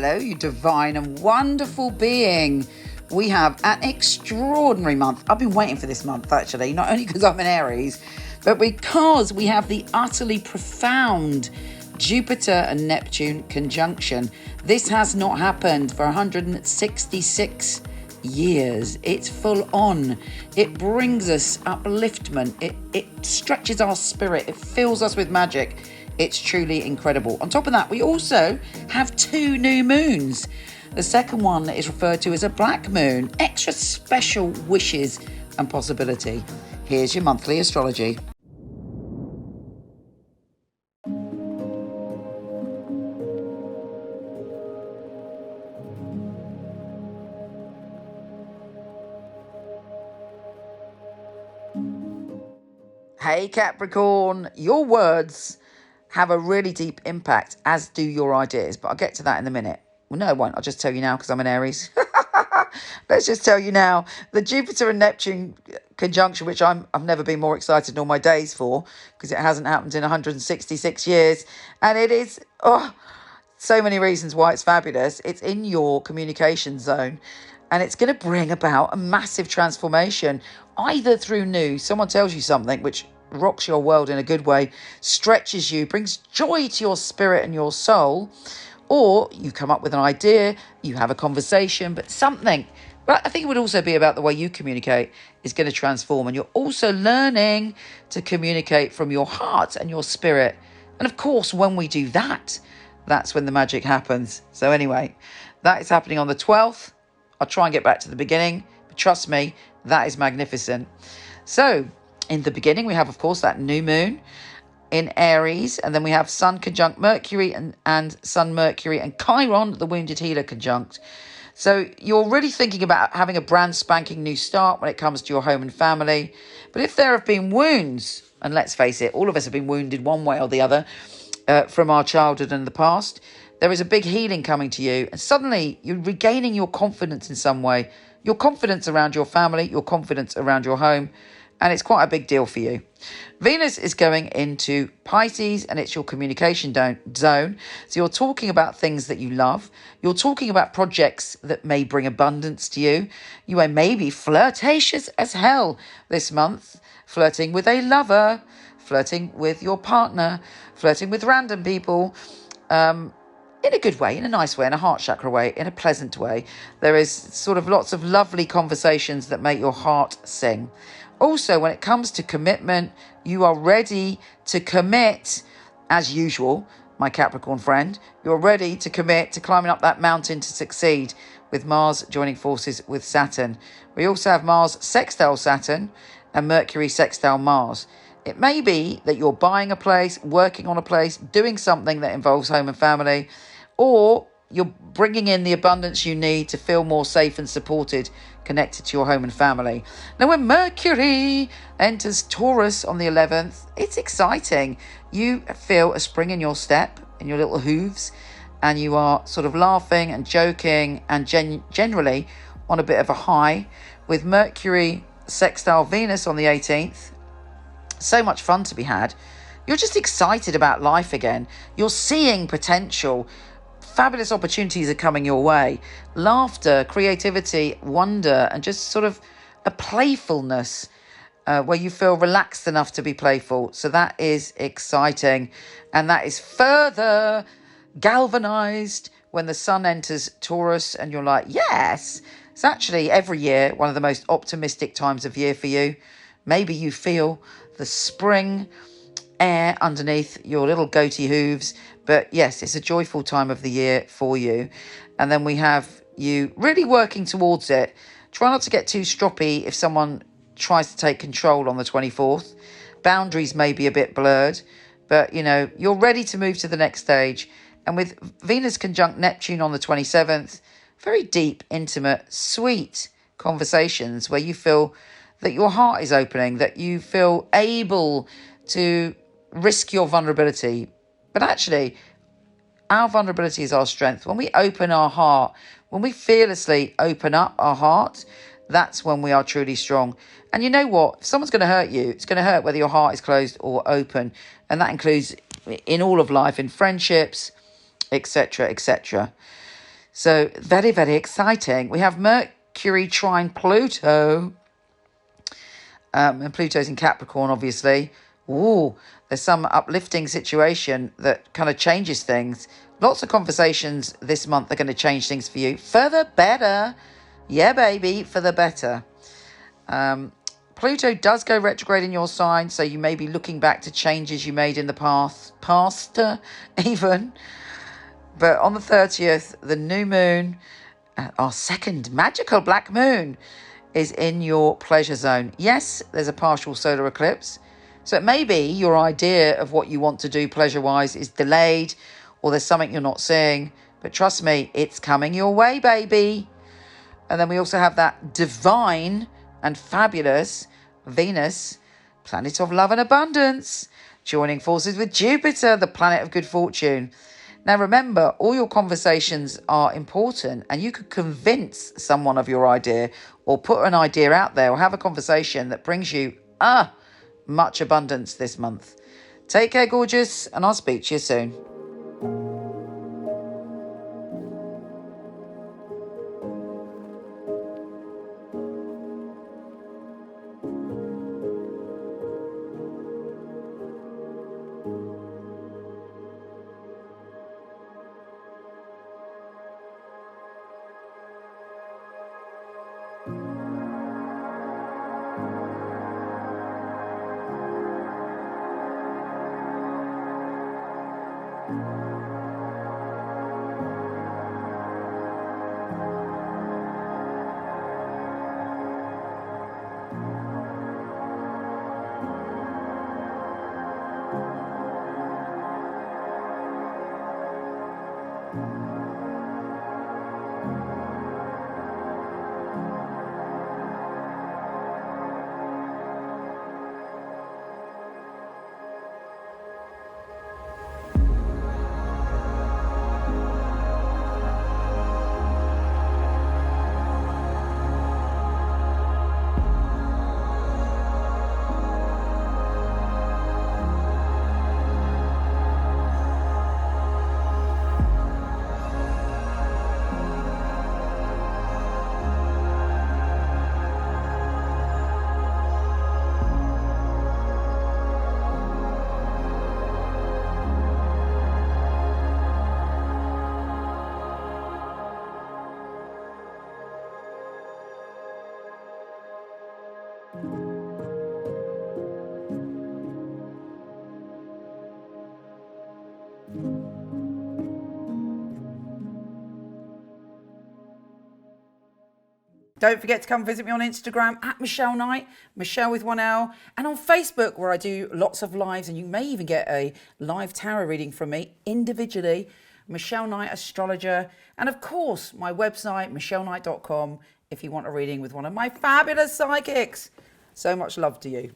Hello, you divine and wonderful being. We have an extraordinary month. I've been waiting for this month, actually, not only because I'm an Aries, but because we have the utterly profound Jupiter and Neptune conjunction. This has not happened for 166 years. It's full on. It brings us upliftment. It stretches our spirit. It fills us with magic. It's truly incredible. On top of that, we also have 2 new moons. The second one is referred to as a black moon. Extra special wishes and possibility. Here's your monthly astrology. Hey Capricorn, your words have a really deep impact, as do your ideas, but I'll get to that in a minute. Well, no, I won't. I'll just tell you now because I'm an Aries. Let's just tell you now. The Jupiter and Neptune conjunction, which I've never been more excited in all my days for, because it hasn't happened in 166 years. And it is, so many reasons why it's fabulous. It's in your communication zone. And it's going to bring about a massive transformation, either through news. Someone tells you something which rocks your world in a good way, stretches you, brings joy to your spirit and your soul, or you come up with an idea, you have a conversation, but something, but I think it would also be about the way you communicate is going to transform. And you're also learning to communicate from your heart and your spirit. And of course, when we do that, that's when the magic happens. So anyway, that is happening on the 12th. I'll try and get back to the beginning, but trust me, that is magnificent. So in the beginning, we have, of course, that new moon in Aries, and then we have Sun conjunct Mercury and Sun, Mercury, and Chiron, the wounded healer conjunct. So you're really thinking about having a brand spanking new start when it comes to your home and family. But if there have been wounds, and let's face it, all of us have been wounded one way or the other from our childhood and the past, there is a big healing coming to you, and suddenly you're regaining your confidence in some way, your confidence around your family, your confidence around your home, and it's quite a big deal for you. Venus is going into Pisces, and it's your communication zone. So you're talking about things that you love. You're talking about projects that may bring abundance to you. You may be flirtatious as hell this month, flirting with a lover, flirting with your partner, flirting with random people, in a good way, in a nice way, in a heart chakra way, in a pleasant way. There is sort of lots of lovely conversations that make your heart sing. Also, when it comes to commitment, you are ready to commit, as usual, my Capricorn friend. You're ready to commit to climbing up that mountain to succeed, with Mars joining forces with Saturn. We also have Mars sextile Saturn and Mercury sextile Mars. It may be that you're buying a place, working on a place, doing something that involves home and family, or you're bringing in the abundance you need to feel more safe and supported, connected to your home and family. Now, when Mercury enters Taurus on the 11th, it's exciting. You feel a spring in your step, in your little hooves, and you are sort of laughing and joking and generally on a bit of a high. With Mercury sextile Venus on the 18th, so much fun to be had. You're just excited about life again. You're seeing potential. Fabulous opportunities are coming your way. Laughter, creativity, wonder, and just sort of a playfulness where you feel relaxed enough to be playful. So that is exciting. And that is further galvanized when the sun enters Taurus and you're like, yes. It's actually every year one of the most optimistic times of year for you. Maybe you feel the spring air underneath your little goatee hooves. But yes, it's a joyful time of the year for you. And then we have you really working towards it. Try not to get too stroppy if someone tries to take control on the 24th. Boundaries may be a bit blurred, but you're ready to move to the next stage. And with Venus conjunct Neptune on the 27th, very deep, intimate, sweet conversations where you feel that your heart is opening, that you feel able to risk your vulnerability. But actually, our vulnerability is our strength. When we open our heart, when we fearlessly open up our heart, that's when we are truly strong. And you know what? If someone's going to hurt you, it's going to hurt whether your heart is closed or open. And that includes in all of life, in friendships, etc., etc. So very, very exciting. We have Mercury trine Pluto. And Pluto's in Capricorn, obviously. Ooh, there's some uplifting situation that kind of changes things. Lots of conversations this month are going to change things for you. For the better. Yeah, baby, for the better. Pluto does go retrograde in your sign, so you may be looking back to changes you made in the past even. But on the 30th, the new moon, our second magical black moon, is in your pleasure zone. Yes, there's a partial solar eclipse. So it may be your idea of what you want to do pleasure-wise is delayed, or there's something you're not seeing. But trust me, it's coming your way, baby. And then we also have that divine and fabulous Venus, planet of love and abundance, joining forces with Jupiter, the planet of good fortune. Now remember, all your conversations are important, and you could convince someone of your idea or put an idea out there or have a conversation that brings you much abundance this month. Take care, gorgeous, and I'll speak to you soon. Don't forget to come visit me on Instagram at Michele Knight, Michele with one L, and on Facebook where I do lots of lives, and you may even get a live tarot reading from me individually, Michele Knight Astrologer, and of course my website, michelleknight.com, if you want a reading with one of my fabulous psychics. So much love to you.